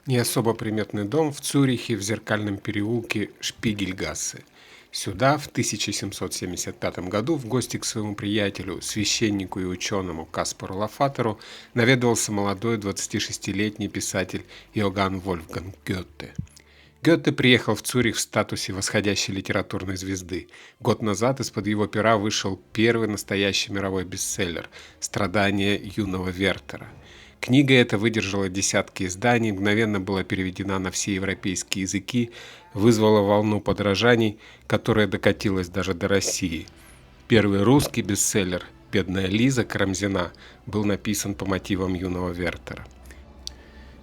Не особо приметный дом в Цюрихе в зеркальном переулке Шпигельгассе. Сюда в 1775 году в гости к своему приятелю, священнику и ученому Каспару Лафатеру наведывался молодой 26-летний писатель Иоганн Вольфганг Гёте. Гёте приехал в Цюрих в статусе восходящей литературной звезды. Год назад из-под его пера вышел первый настоящий мировой бестселлер «Страдания юного Вертера». Книга эта выдержала десятки изданий, мгновенно была переведена на все европейские языки, вызвала волну подражаний, которая докатилась даже до России. Первый русский бестселлер «Бедная Лиза» Карамзина был написан по мотивам юного Вертера.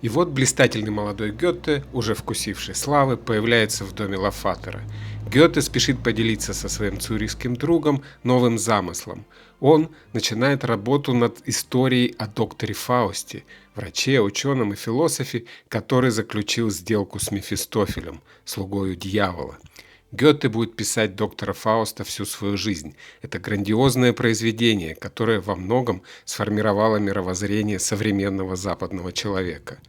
И вот блистательный молодой Гёте, уже вкусивший славы, появляется в доме Лафатера. Гёте спешит поделиться со своим цюрихским другом новым замыслом. Он начинает работу над историей о докторе Фаусте, враче, ученом и философе, который заключил сделку с Мефистофелем, слугою дьявола. Гёте будет писать доктора Фауста всю свою жизнь. Это грандиозное произведение, которое во многом сформировало мировоззрение современного западного человека.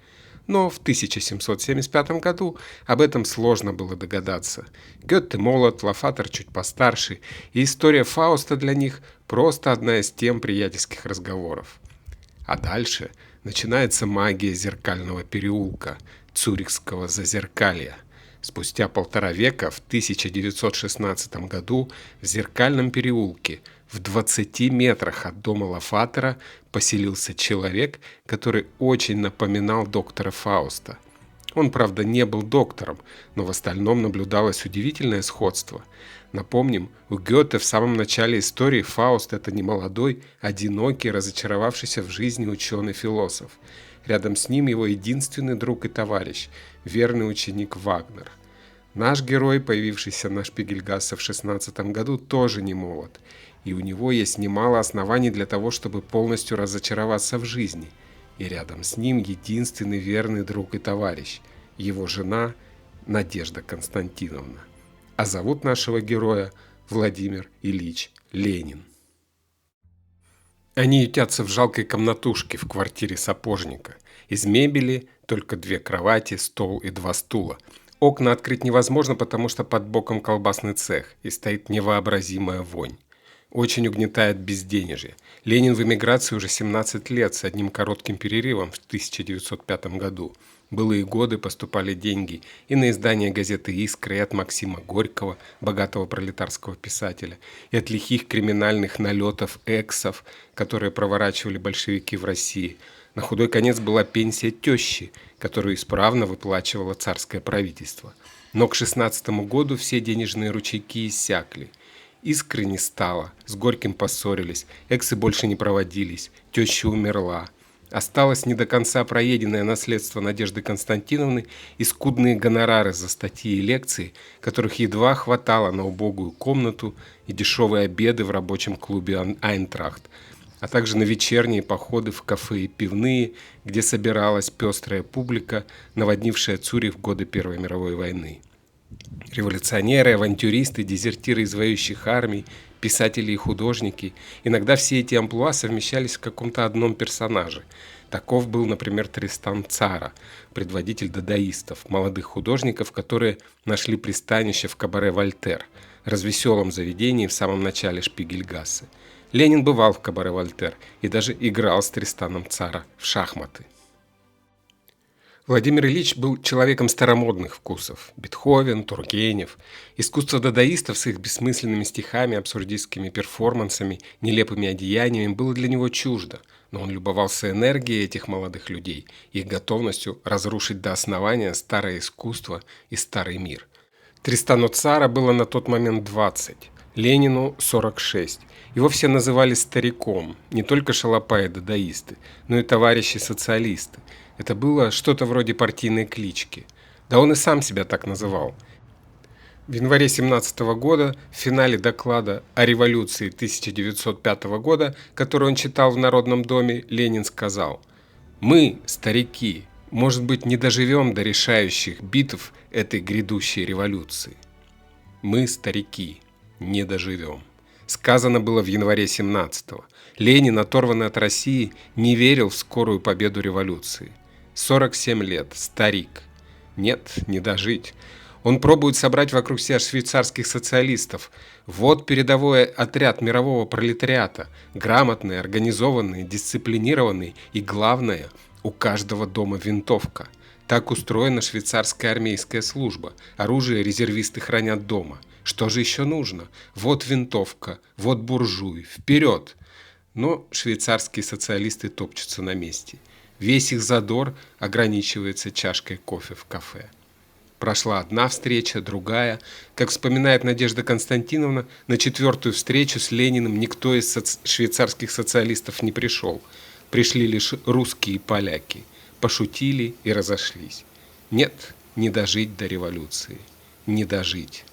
Но в 1775 году об этом сложно было догадаться. Гёте молод, Лафатер чуть постарше, и история Фауста для них просто одна из тем приятельских разговоров. А дальше начинается магия зеркального переулка, цюрихского зазеркалья. Спустя 1,5 века, в 1916 году, в Зеркальном переулке, в 20 метрах от дома Лафатера, поселился человек, который очень напоминал доктора Фауста. Он, правда, не был доктором, но в остальном наблюдалось удивительное сходство. Напомним, у Гёте в самом начале истории Фауст – это немолодой, одинокий, разочаровавшийся в жизни ученый-философ. Рядом с ним его единственный друг и товарищ, верный ученик Вагнер. Наш герой, появившийся на Шпигельгассе в 16 году, тоже не молод, и у него есть немало оснований для того, чтобы полностью разочароваться в жизни. И рядом с ним единственный верный друг и товарищ, его жена Надежда Константиновна. А зовут нашего героя Владимир Ильич Ленин. Они ютятся в жалкой комнатушке в квартире сапожника. Из мебели только 2 кровати, стол и 2 стула. Окна открыть невозможно, потому что под боком колбасный цех и стоит невообразимая вонь. Очень угнетает безденежье. Ленин в эмиграции уже 17 лет с одним коротким перерывом в 1905 году. Былые годы поступали деньги и на издание газеты «Искра», и от Максима Горького, богатого пролетарского писателя, и от лихих криминальных налетов эксов, которые проворачивали большевики в России. На худой конец была пенсия тещи, которую исправно выплачивало царское правительство. Но к 16 году все денежные ручейки иссякли. Искры не стало, с Горьким поссорились, эксы больше не проводились, теща умерла. Осталось не до конца проеденное наследство Надежды Константиновны и скудные гонорары за статьи и лекции, которых едва хватало на убогую комнату и дешевые обеды в рабочем клубе «Айнтрахт», а также на вечерние походы в кафе и пивные, где собиралась пестрая публика, наводнившая Цюрих в годы Первой мировой войны. Революционеры, авантюристы, дезертиры из воюющих армий, писатели и художники. Иногда все эти амплуа совмещались в каком-то одном персонаже. Таков был, например, Тристан Цара, предводитель дадаистов, молодых художников, которые нашли пристанище в кабаре «Вольтер», развеселом заведении в самом начале Шпигельгассе. Ленин бывал в кабаре «Вольтер» и даже играл с Тристаном Цара в шахматы. Владимир Ильич был человеком старомодных вкусов. Бетховен, Тургенев. Искусство дадаистов с их бессмысленными стихами, абсурдистскими перформансами, нелепыми одеяниями было для него чуждо, но он любовался энергией этих молодых людей, их готовностью разрушить до основания старое искусство и старый мир. Тристану Цара было на тот момент 20, Ленину 46. Его все называли стариком, не только шалопаи-дадаисты, но и товарищи-социалисты. Это было что-то вроде партийной клички. Да он и сам себя так называл. В январе 17 года, в финале доклада о революции 1905 года, который он читал в Народном доме, Ленин сказал: «Мы, старики, может быть, не доживем до решающих битв этой грядущей революции. Мы, старики, не доживем». Сказано было в январе 17-го. Ленин, оторванный от России, не верил в скорую победу революции. 47 лет, старик. Нет, не дожить. Он пробует собрать вокруг себя швейцарских социалистов. Вот передовой отряд мирового пролетариата. Грамотный, организованный, дисциплинированный и, главное, у каждого дома винтовка. Так устроена швейцарская армейская служба. Оружие резервисты хранят дома. Что же еще нужно? Вот винтовка, вот буржуй, вперед! Но швейцарские социалисты топчутся на месте. Весь их задор ограничивается чашкой кофе в кафе. Прошла одна встреча, другая. Как вспоминает Надежда Константиновна, на 4-ю встречу с Лениным никто из швейцарских социалистов не пришел. Пришли лишь русские и поляки. Пошутили и разошлись. Нет, не дожить до революции. Не дожить.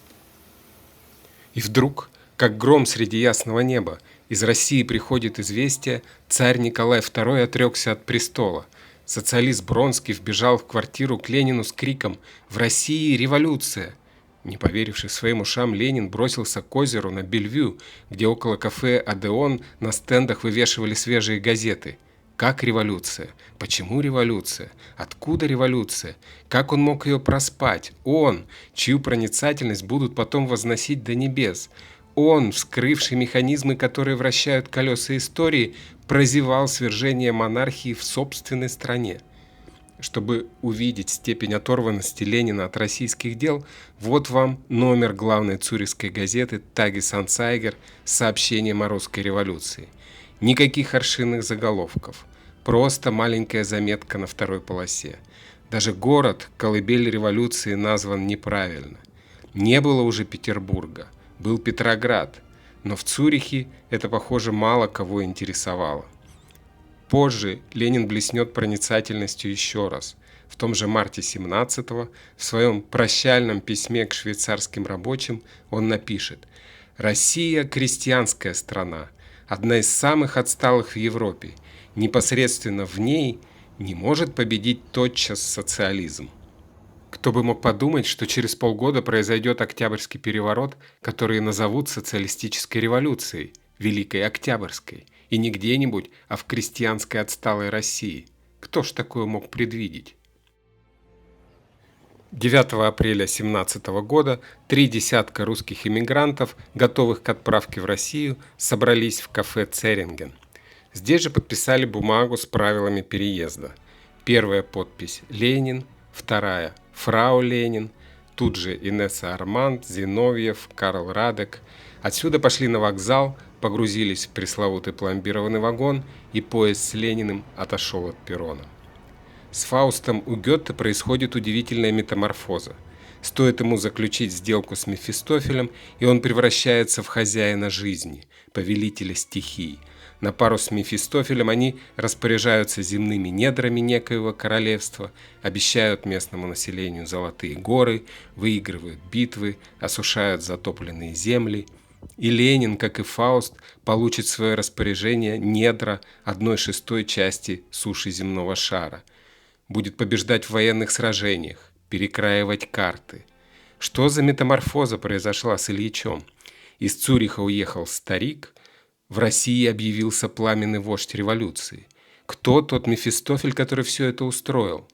И вдруг, как гром среди ясного неба, из России приходит известие: царь Николай II отрекся от престола. Социалист Бронский вбежал в квартиру к Ленину с криком: «В России революция!». Не поверивший своим ушам, Ленин бросился к озеру на Бельвю, где около кафе «Одеон» на стендах вывешивали свежие газеты. Как революция? Почему революция? Откуда революция? Как он мог ее проспать? Он, чью проницательность будут потом возносить до небес. Он, вскрывший механизмы, которые вращают колеса истории, прозевал свержение монархии в собственной стране. Чтобы увидеть степень оторванности Ленина от российских дел, вот вам номер главной цюрихской газеты «Тагес Ансайгер» с сообщением о русской революции. Никаких аршинных заголовков, просто маленькая заметка на второй полосе. Даже город, колыбель революции, назван неправильно. Не было уже Петербурга, был Петроград, но в Цюрихе это, похоже, мало кого интересовало. Позже Ленин блеснет проницательностью еще раз. В том же марте 17-го в своем прощальном письме к швейцарским рабочим он напишет: «Россия – крестьянская страна, одна из самых отсталых в Европе. Непосредственно в ней не может победить тотчас социализм». Кто бы мог подумать, что через полгода произойдет Октябрьский переворот, который назовут социалистической революцией, Великой Октябрьской, и не где-нибудь, а в крестьянской отсталой России. Кто ж такое мог предвидеть? 9 апреля 1917 года 3 десятка русских эмигрантов, готовых к отправке в Россию, собрались в кафе «Церинген». Здесь же подписали бумагу с правилами переезда. Первая подпись «Ленин», вторая «Фрау Ленин», тут же Инесса Арманд, Зиновьев, Карл Радек. Отсюда пошли на вокзал, погрузились в пресловутый пломбированный вагон, и поезд с Лениным отошел от перрона. С Фаустом у Гёте происходит удивительная метаморфоза. Стоит ему заключить сделку с Мефистофелем, и он превращается в хозяина жизни, повелителя стихий. На пару с Мефистофелем они распоряжаются земными недрами некоего королевства, обещают местному населению золотые горы, выигрывают битвы, осушают затопленные земли. И Ленин, как и Фауст, получит в свое распоряжение недра 1/6 части суши земного шара. Будет побеждать в военных сражениях, перекраивать карты. Что за метаморфоза произошла с Ильичом? Из Цюриха уехал старик, в России объявился пламенный вождь революции. Кто тот Мефистофель, который все это устроил?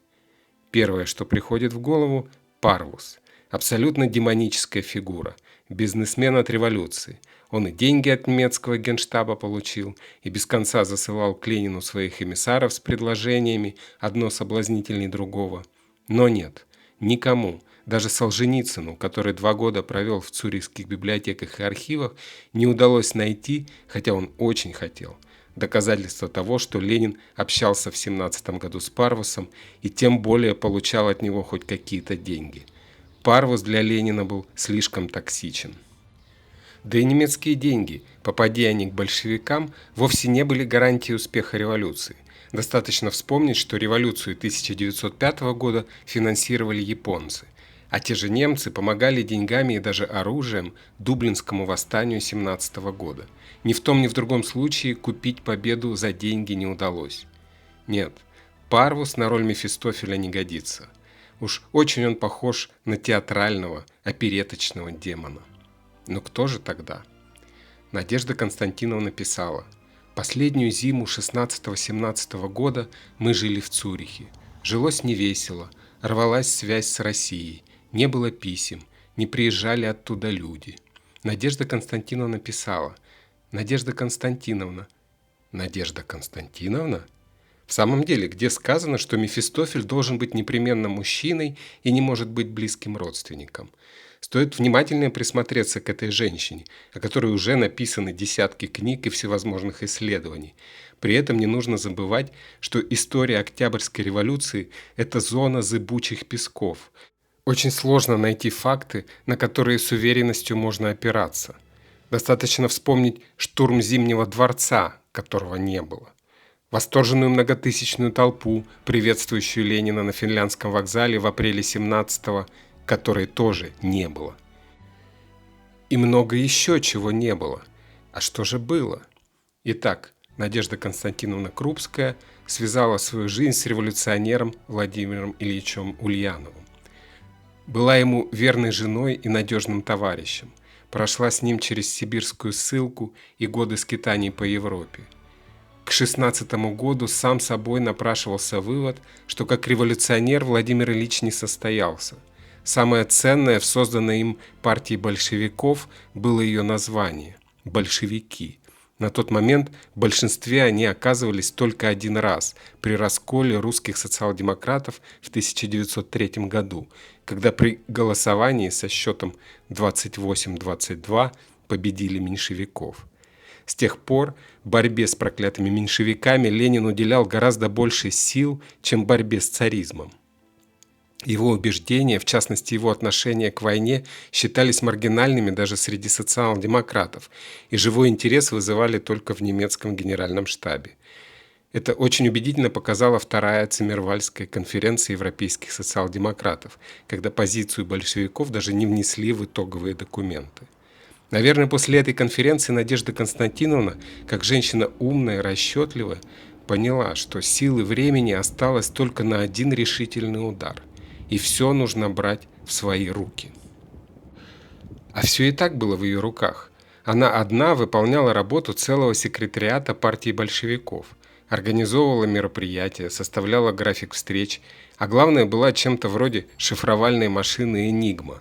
Первое, что приходит в голову – Парвус. Абсолютно демоническая фигура, бизнесмен от революции. Он и деньги от немецкого генштаба получил, и без конца засылал к Ленину своих эмиссаров с предложениями, одно соблазнительней другого. Но нет, никому, даже Солженицыну, который 2 года провел в цюрихских библиотеках и архивах, не удалось найти, хотя он очень хотел, доказательства того, что Ленин общался в 17 году с Парвусом и тем более получал от него хоть какие-то деньги. Парвус для Ленина был слишком токсичен. Да и немецкие деньги, попадя они к большевикам, вовсе не были гарантией успеха революции. Достаточно вспомнить, что революцию 1905 года финансировали японцы, а те же немцы помогали деньгами и даже оружием Дублинскому восстанию 1917 года. Ни в том, ни в другом случае купить победу за деньги не удалось. Нет, Парвус на роль Мефистофеля не годится. Уж очень он похож на театрального, опереточного демона. Но кто же тогда? Надежда Константиновна писала: «Последнюю зиму 16-17 года мы жили в Цюрихе. Жилось невесело, рвалась связь с Россией, не было писем, не приезжали оттуда люди. Надежда Константиновна писала: «Надежда Константиновна». Надежда Константиновна? В самом деле, где сказано, что Мефистофель должен быть непременно мужчиной и не может быть близким родственником? Стоит внимательно присмотреться к этой женщине, о которой уже написаны десятки книг и всевозможных исследований. При этом не нужно забывать, что история Октябрьской революции – это зона зыбучих песков. Очень сложно найти факты, на которые с уверенностью можно опираться. Достаточно вспомнить штурм Зимнего дворца, которого не было. Восторженную многотысячную толпу, приветствующую Ленина на Финляндском вокзале в апреле 17-го, которой тоже не было. И много еще чего не было. А что же было? Итак, Надежда Константиновна Крупская связала свою жизнь с революционером Владимиром Ильичем Ульяновым. Была ему верной женой и надежным товарищем. Прошла с ним через сибирскую ссылку и годы скитаний по Европе. К 16-му году сам собой напрашивался вывод, что как революционер Владимир Ильич не состоялся. Самое ценное в созданной им партии большевиков было ее название – «большевики». На тот момент в большинстве они оказывались только один раз при расколе русских социал-демократов в 1903 году, когда при голосовании со счетом 28-22 победили меньшевиков. С тех пор борьбе с проклятыми меньшевиками Ленин уделял гораздо больше сил, чем борьбе с царизмом. Его убеждения, в частности его отношения к войне, считались маргинальными даже среди социал-демократов, и живой интерес вызывали только в немецком генеральном штабе. Это очень убедительно показала Вторая Циммервальская конференция европейских социал-демократов, когда позицию большевиков даже не внесли в итоговые документы. Наверное, после этой конференции Надежда Константиновна, как женщина умная и расчетливая, поняла, что силы времени осталось только на один решительный удар, и все нужно брать в свои руки. А все и так было в ее руках. Она одна выполняла работу целого секретариата партии большевиков, организовывала мероприятия, составляла график встреч, а главное, была чем-то вроде шифровальной машины «Энигма»,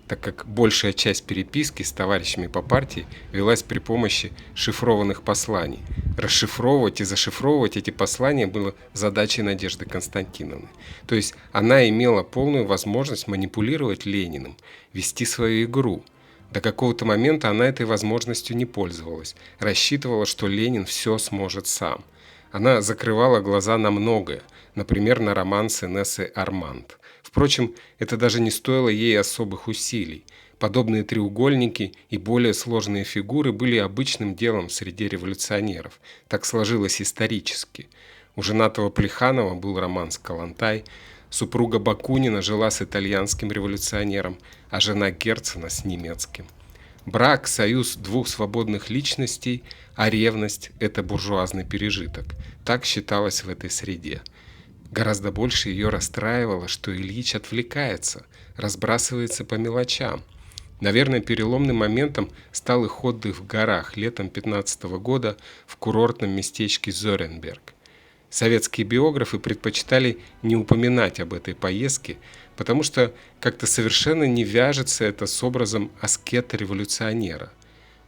так как большая часть переписки с товарищами по партии велась при помощи шифрованных посланий. Расшифровывать и зашифровывать эти послания было задачей Надежды Константиновны. То есть она имела полную возможность манипулировать Лениным, вести свою игру. До какого-то момента она этой возможностью не пользовалась, рассчитывала, что Ленин все сможет сам. Она закрывала глаза на многое, например, на роман с Инессой Арманд. Впрочем, это даже не стоило ей особых усилий. Подобные треугольники и более сложные фигуры были обычным делом среди революционеров. Так сложилось исторически. У женатого Плеханова был роман с Калантай, супруга Бакунина жила с итальянским революционером, а жена Герцена с немецким. Брак – союз двух свободных личностей, а ревность – это буржуазный пережиток. Так считалось в этой среде. Гораздо больше ее расстраивало, что Ильич отвлекается, разбрасывается по мелочам. Наверное, переломным моментом стал их отдых в горах летом 15 года в курортном местечке Зоренберг. Советские биографы предпочитали не упоминать об этой поездке, потому что как-то совершенно не вяжется это с образом аскета-революционера.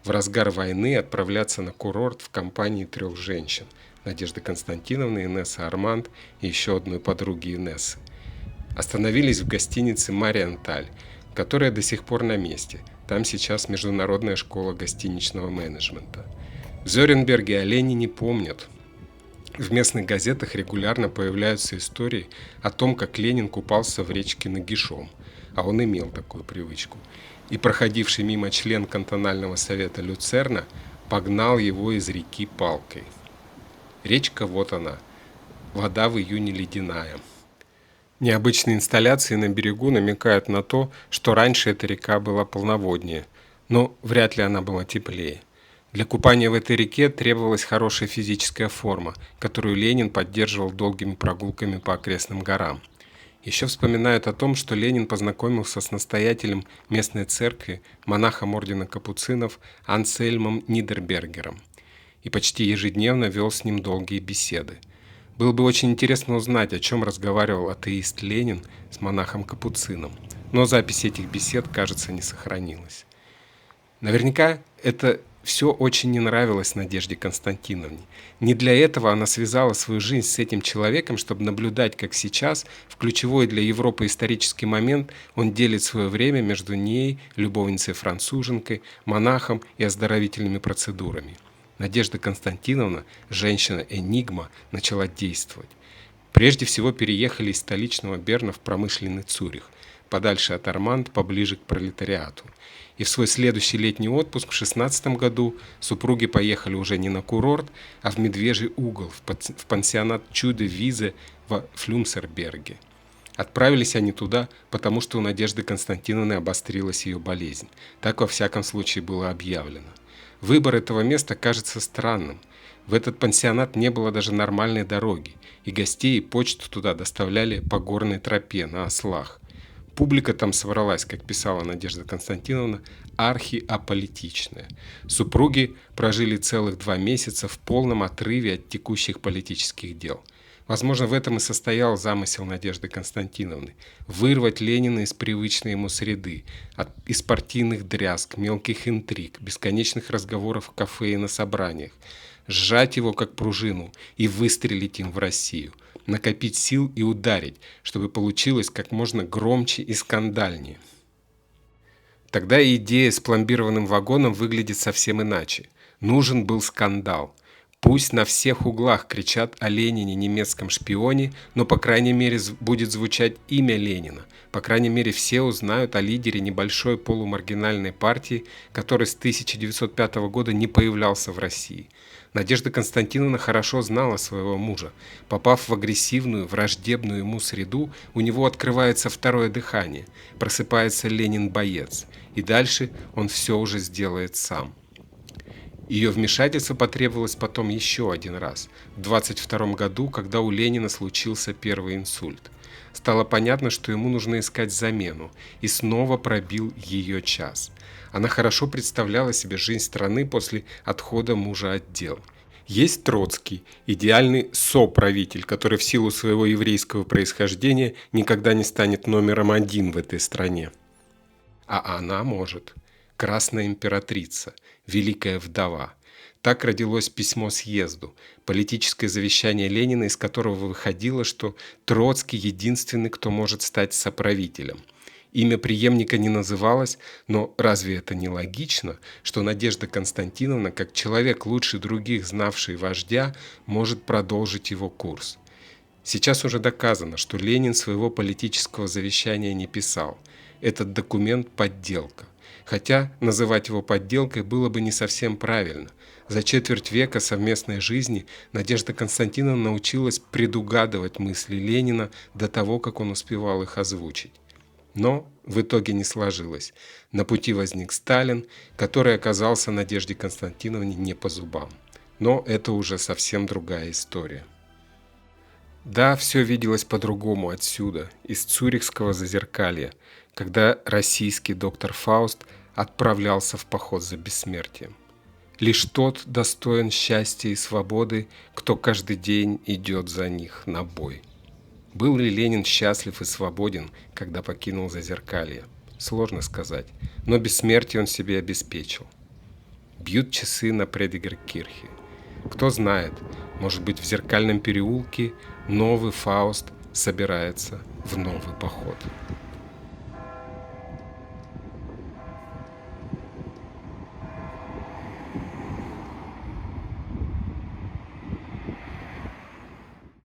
В разгар войны отправляться на курорт в компании 3 женщин – Надежды Константиновны, Инессы Арманд и еще одной подруги Инессы. Остановились в гостинице «Мариенталь», которая до сих пор на месте. Там сейчас Международная школа гостиничного менеджмента. В Зоренберге о Ленине помнят. В местных газетах регулярно появляются истории о том, как Ленин купался в речке нагишом, а он имел такую привычку. И проходивший мимо член кантонального совета Люцерна погнал его из реки палкой. Речка вот она, вода в июне ледяная. Необычные инсталляции на берегу намекают на то, что раньше эта река была полноводнее, но вряд ли она была теплее. Для купания в этой реке требовалась хорошая физическая форма, которую Ленин поддерживал долгими прогулками по окрестным горам. Еще вспоминают о том, что Ленин познакомился с настоятелем местной церкви, монахом ордена капуцинов Ансельмом Нидербергером, и почти ежедневно вел с ним долгие беседы. Было бы очень интересно узнать, о чем разговаривал атеист Ленин с монахом-капуцином, но запись этих бесед, кажется, не сохранилась. Наверняка это все очень не нравилось Надежде Константиновне. Не для этого она связала свою жизнь с этим человеком, чтобы наблюдать, как сейчас, в ключевой для Европы исторический момент, он делит свое время между ней, любовницей-француженкой, монахом и оздоровительными процедурами. Надежда Константиновна, женщина-энигма, начала действовать. Прежде всего переехали из столичного Берна в промышленный Цюрих, подальше от Арманд, поближе к пролетариату. И в свой следующий летний отпуск в 16 году супруги поехали уже не на курорт, а в Медвежий угол, в пансионат Чудо-Визе в Флюмсерберге. Отправились они туда, потому что у Надежды Константиновны обострилась ее болезнь. Так, во всяком случае, было объявлено. Выбор этого места кажется странным. В этот пансионат не было даже нормальной дороги, и гостей и почту туда доставляли по горной тропе на ослах. Публика там собралась, как писала Надежда Константиновна, архиаполитичная. Супруги прожили целых 2 месяца в полном отрыве от текущих политических дел. Возможно, в этом и состоял замысел Надежды Константиновны – вырвать Ленина из привычной ему среды, из партийных дрязг, мелких интриг, бесконечных разговоров в кафе и на собраниях, сжать его как пружину и выстрелить им в Россию, накопить сил и ударить, чтобы получилось как можно громче и скандальнее. Тогда идея с пломбированным вагоном выглядит совсем иначе. Нужен был скандал. Пусть на всех углах кричат о Ленине, немецком шпионе, но по крайней мере будет звучать имя Ленина. По крайней мере все узнают о лидере небольшой полумаргинальной партии, который с 1905 года не появлялся в России. Надежда Константиновна хорошо знала своего мужа. Попав в агрессивную, враждебную ему среду, у него открывается второе дыхание, просыпается Ленин-боец, и дальше он все уже сделает сам. Ее вмешательство потребовалось потом еще один раз, в 1922 году, когда у Ленина случился первый инсульт. Стало понятно, что ему нужно искать замену, и снова пробил ее час. Она хорошо представляла себе жизнь страны после отхода мужа от дел. Есть Троцкий, идеальный соправитель, который в силу своего еврейского происхождения никогда не станет номером 1 в этой стране. А она может. Красная императрица, великая вдова. Так родилось письмо съезду, политическое завещание Ленина, из которого выходило, что Троцкий единственный, кто может стать соправителем. Имя преемника не называлось, но разве это не логично, что Надежда Константиновна, как человек лучше других, знавший вождя, может продолжить его курс? Сейчас уже доказано, что Ленин своего политического завещания не писал. Этот документ – подделка. Хотя называть его подделкой было бы не совсем правильно. За четверть века совместной жизни Надежда Константиновна научилась предугадывать мысли Ленина до того, как он успевал их озвучить. Но в итоге не сложилось. На пути возник Сталин, который оказался Надежде Константиновне не по зубам. Но это уже совсем другая история. Да, все виделось по-другому отсюда, из цюрихского Зазеркалья, когда российский доктор Фауст отправлялся в поход за бессмертием. Лишь тот достоин счастья и свободы, кто каждый день идет за них на бой. Был ли Ленин счастлив и свободен, когда покинул Зазеркалье? Сложно сказать, но бессмертие он себе обеспечил. Бьют часы на Предигеркирхе. Кто знает, может быть, в Зеркальном переулке новый Фауст собирается в новый поход.